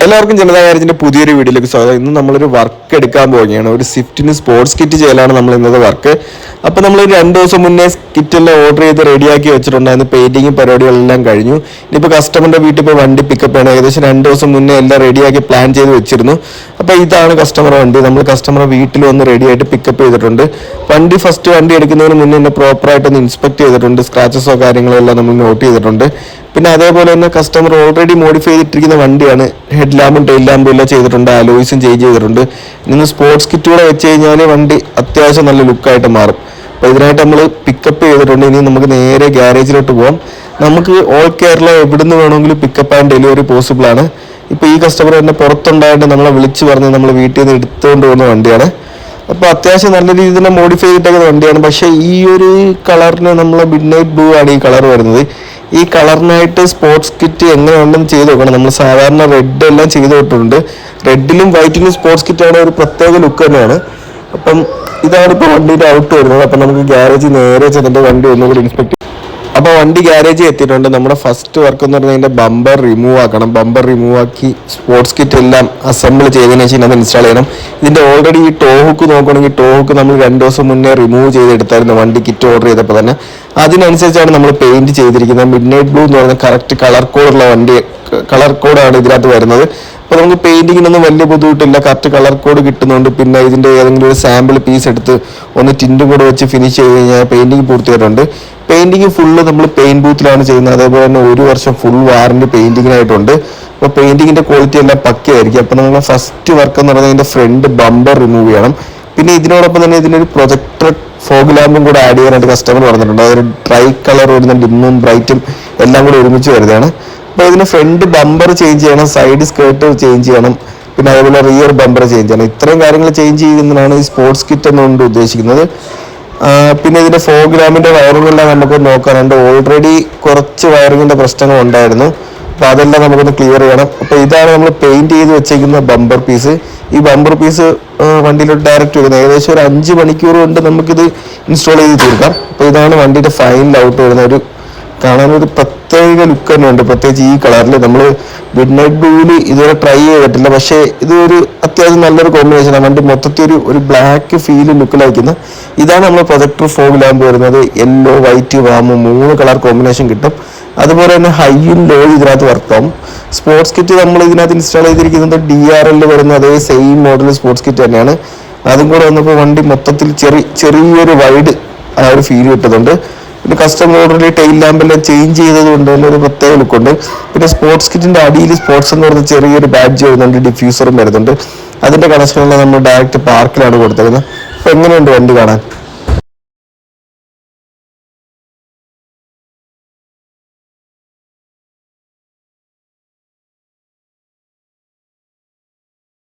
എല്ലാവർക്കും ജനതാ ഗാരേജിന്റെ പുതിയൊരു വീഡിയോയിലേക്ക് സ്വാഗതം. ഇന്ന് നമ്മളൊരു വർക്ക് എടുക്കാൻ പോവുകയാണ്. ഒരു സ്വിഫ്റ്റിന് സ്പോർട്സ് കിറ്റ് ചെയ്യലാണ് നമ്മൾ ഇന്നത്തെ വർക്ക്. അപ്പോൾ നമ്മൾ 2 ദിവസം മുന്നേ കിറ്റെല്ലാം ഓർഡർ ചെയ്ത് റെഡിയാക്കി വെച്ചിട്ടുണ്ടായിരുന്നു. പെയിന്റിങ് പരിപാടികളെല്ലാം കഴിഞ്ഞു. ഇനിയിപ്പോൾ കസ്റ്റമറിന്റെ വീട്ടിൽ പോയി വണ്ടി പിക്കപ്പ് ചെയ്യണം. ഏകദേശം 2 ദിവസം മുന്നേ എല്ലാം റെഡിയാക്കി പ്ലാൻ ചെയ്ത് വെച്ചിരുന്നു. അപ്പോൾ ഇതാണ് കസ്റ്റമർ വണ്ടി. നമ്മൾ കസ്റ്റമറെ വീട്ടിൽ വന്ന് റെഡിയായിട്ട് പിക്കപ്പ് ചെയ്തിട്ടുണ്ട്. വണ്ടി എടുക്കുന്നതിന് മുന്നേ തന്നെ പ്രോപ്പറായിട്ടൊന്ന് ഇൻസ്പെക്ട് ചെയ്തിട്ടുണ്ട്. സ്ക്രാച്ചസോ കാര്യങ്ങളോ എല്ലാം നമ്മൾ നോട്ട് ചെയ്തിട്ടുണ്ട്. പിന്നെ അതേപോലെ തന്നെ കസ്റ്റമർ ഓൾറെഡി മോഡിഫൈ ചെയ്തിട്ടിരിക്കുന്ന വണ്ടിയാണ്. ഹെഡ് ലാമ്പും ടെയിൽ ലാമ്പും എല്ലാം ചെയ്തിട്ടുണ്ട്. അലോയ്സും ചേഞ്ച് ചെയ്തിട്ടുണ്ട്. ഇന്ന് സ്പോർട്സ് കിറ്റ് കൂടെ വെച്ച് കഴിഞ്ഞാൽ വണ്ടി അത്യാവശ്യം നല്ല ലുക്കായിട്ട് മാറും. അപ്പോൾ ഇതിനായിട്ട് നമ്മൾ പിക്കപ്പ് ചെയ്തിട്ടുണ്ട്. ഇനി നമുക്ക് നേരെ ഗ്യാരേജിലോട്ട് പോകാം. നമുക്ക് ഓൾ കേരള എവിടുന്ന് വേണമെങ്കിലും പിക്കപ്പ് ആൻഡ് ഡെലിവറി പോസിബിൾ ആണ്. ഇപ്പോൾ ഈ കസ്റ്റമർ തന്നെ പുറത്തുണ്ടായിട്ട് നമ്മളെ വിളിച്ച് പറഞ്ഞ് നമ്മൾ വീട്ടിൽ നിന്ന് എടുത്തുകൊണ്ട് പോകുന്ന വണ്ടിയാണ്. അപ്പോൾ അത്യാവശ്യം നല്ല രീതിയിൽ തന്നെ മോഡിഫൈ ചെയ്തിട്ടേക്കുന്ന വണ്ടിയാണ്. പക്ഷേ ഈ ഒരു കളറിന് നമ്മളെ മിഡ് നൈറ്റ് ബ്ലൂ ആണ് ഈ കളർ വരുന്നത്. ഈ കളറിനായിട്ട് സ്പോർട്സ് കിറ്റ് എങ്ങനെ ഉണ്ടെന്ന് ചെയ്ത് നോക്കണം. നമ്മൾ സാധാരണ റെഡ് എല്ലാം ചെയ്ത് വിട്ടിട്ടുണ്ട്. റെഡിലും വൈറ്റിലും സ്പോർട്സ് കിറ്റാണ് ഒരു പ്രത്യേക ലുക്ക് തന്നെയാണ്. അപ്പം ഇതാണ് ഇപ്പോൾ വണ്ടിയുടെ ഔട്ട് വരുന്നത്. അപ്പം നമുക്ക് ഗ്യാരേജിൽ നേരെ ചെന്നിട്ട് വണ്ടി ഒന്നുകൂടി ഇൻസ്പെക്ട്. അപ്പോൾ വണ്ടി ഗ്യാരേജിൽ എത്തിയിട്ടുണ്ട്. നമ്മുടെ ഫസ്റ്റ് വർക്ക് എന്ന് പറഞ്ഞാൽ അതിൻ്റെ ബമ്പർ റിമൂവ് ആക്കണം. ബമ്പർ റിമൂവ് ആക്കി സ്പോർട്സ് കിറ്റ് എല്ലാം അസംബിൾ ചെയ്തതിനു ശേഷം അത് ഇൻസ്റ്റാൾ ചെയ്യണം. ഇതിൻ്റെ ഓൾറെഡി ഈ ടോ ഹുക്ക് നോക്കുകയാണെങ്കിൽ ടോ ഹുക്ക് നമ്മൾ 2 ദിവസം മുന്നേ റിമൂവ് ചെയ്തെടുത്തായിരുന്നു വണ്ടി കിറ്റ് ഓർഡർ ചെയ്തപ്പോൾ തന്നെ. അതിനനുസരിച്ചാണ് നമ്മൾ പെയിന്റ് ചെയ്തിരിക്കുന്നത്. മിഡ് നൈറ്റ് ബ്ലൂ എന്ന് പറയുന്ന കറക്റ്റ് കളർ കോഡാണ് ഇതിനകത്ത് വരുന്നത്. അപ്പോൾ നമുക്ക് പെയിന്റിങ്ങിനൊന്നും വലിയ ബുദ്ധിമുട്ടില്ല. കറക്റ്റ് കളർ കോഡ് കിട്ടുന്നുണ്ട്. പിന്നെ ഇതിൻ്റെ ഏതെങ്കിലും ഒരു സാമ്പിൾ പീസ് എടുത്ത് ഒന്ന് ടിൻറ്റും കൂടെ വെച്ച് ഫിനിഷ് ചെയ്ത് കഴിഞ്ഞാൽ പെയിന്റിങ് പൂർത്തിയായിട്ടുണ്ട്. പെയിന്റിങ് ഫുള്ള് നമ്മൾ പെയിന്റ് ബൂത്തിലാണ് ചെയ്യുന്നത്. അതേപോലെ തന്നെ 1 വർഷം ഫുൾ വാറണ്ടി പെയിന്റിങ്ങിനായിട്ടുണ്ട്. അപ്പോൾ പെയിന്റിങ്ങിന്റെ ക്വാളിറ്റി എല്ലാം പക്കയായിരിക്കും. അപ്പോൾ നമ്മൾ ഫസ്റ്റ് വർക്ക് എന്ന് പറയുന്നത് ഇതിന്റെ ഫ്രണ്ട് ബമ്പർ റിമൂവ് ചെയ്യണം. പിന്നെ ഇതിനോടൊപ്പം തന്നെ ഇതിനൊരു പ്രൊജക്ടർ ഫോഗ് ലാമ്പും കൂടെ ആഡ് ചെയ്യാനായിട്ട് കസ്റ്റമർ പറഞ്ഞിട്ടുണ്ട്. അതൊരു ഡ്രൈ കളർ വരുന്ന ഡിമ്മും ബ്രൈറ്റും എല്ലാം കൂടെ ഒരുമിച്ച് വരുന്നതാണ്. അപ്പോൾ ഇതിന് ഫ്രണ്ട് ബമ്പർ ചേഞ്ച് ചെയ്യണം, സൈഡ് സ്കേർട്ട് ചേഞ്ച് ചെയ്യണം, പിന്നെ അതേപോലെ റിയർ ബമ്പർ ചേഞ്ച് ചെയ്യണം. ഇത്രയും കാര്യങ്ങൾ ചേഞ്ച് ചെയ്യുന്നതാണ് ഈ സ്പോർട്സ് കിറ്റ് എന്നുകൊണ്ട് ഉദ്ദേശിക്കുന്നത്. പിന്നെ ഇതിന്റെ ഫോഗ് ലാമ്പിന്റെ വയറിംഗ് എല്ലാം നമുക്ക് നോക്കാനുണ്ട്. ഓൾറെഡി കുറച്ച് വയറിങ്ങിന്റെ പ്രശ്നങ്ങൾ ഉണ്ടായിരുന്നു. അപ്പോൾ അതെല്ലാം നമുക്കൊന്ന് ക്ലിയർ ചെയ്യണം. അപ്പോൾ ഇതാണ് നമ്മൾ പെയിന്റ് ചെയ്ത് വെച്ചേക്കുന്ന ബമ്പർ പീസ്. ഈ ബമ്പർ പീസ് വണ്ടിയിലോട്ട് ഡയറക്റ്റ് വരുന്നത്. ഏകദേശം ഒരു 5 മണിക്കൂർ കൊണ്ട് നമുക്കിത് ഇൻസ്റ്റാൾ ചെയ്ത് തീർക്കാം. അപ്പോൾ ഇതാണ് വണ്ടിയുടെ ഫൈനൽ ഔട്ട് വരുന്ന ഒരു കാണാനൊരു പ്രത്യേക ലുക്ക് തന്നെയുണ്ട്. പ്രത്യേകിച്ച് ഈ കളറിൽ നമ്മൾ മിഡ് നൈറ്റ് ബ്ലൂവിൽ ഇതുവരെ ട്രൈ ചെയ്തിട്ടില്ല. പക്ഷേ ഇത് ഒരു അത്യാവശ്യം നല്ലൊരു കോമ്പിനേഷനാണ്. വണ്ടി മൊത്തത്തിൽ ഒരു ബ്ലാക്ക് ഫീല് ലുക്കിലായിരിക്കുന്ന ഇതാണ് നമ്മൾ പ്രൊജക്ടർ ഫോഗ് ലാമ്പ് വരുന്നത്. Yellow, white, warm 3 colour combination കിട്ടും. അതുപോലെ തന്നെ ഹൈയും ലോയും ഇതിനകത്ത് വർക്കാവും. സ്പോർട്സ് കിറ്റ് നമ്മൾ ഇതിനകത്ത് ഇൻസ്റ്റാൾ ചെയ്തിരിക്കുന്നത് DRL വരുന്ന അതേ സെയിം മോഡൽ സ്പോർട്സ് കിറ്റ് തന്നെയാണ്. അതും കൂടെ വന്നപ്പോൾ വണ്ടി മൊത്തത്തിൽ ചെറിയൊരു വൈഡ് ആ ഒരു ഫീൽ കിട്ടുന്നുണ്ട്. പിന്നെ കസ്റ്റമർ ഓൾറെഡി ടെയിൽ ലാമ്പെല്ലാം ചേഞ്ച് ചെയ്തത് കൊണ്ട് തന്നെ ഒരു പ്രത്യേക ലുക്കുണ്ട്. പിന്നെ സ്പോർട്സ് കിറ്റിന്റെ അടിയിൽ സ്പോർട്സ് എന്ന് പറഞ്ഞ ചെറിയൊരു ബാഡ്ജ് വരുന്നുണ്ട്, ഡിഫ്യൂസറും വരുന്നുണ്ട്. അതിന്റെ കണക്ഷനെല്ലാം നമ്മൾ ഡയറക്റ്റ് പാർക്കിലാണ് കൊടുത്തേക്കുന്നത്. അപ്പോൾ എങ്ങനെയുണ്ട് വണ്ടി കാണാൻ?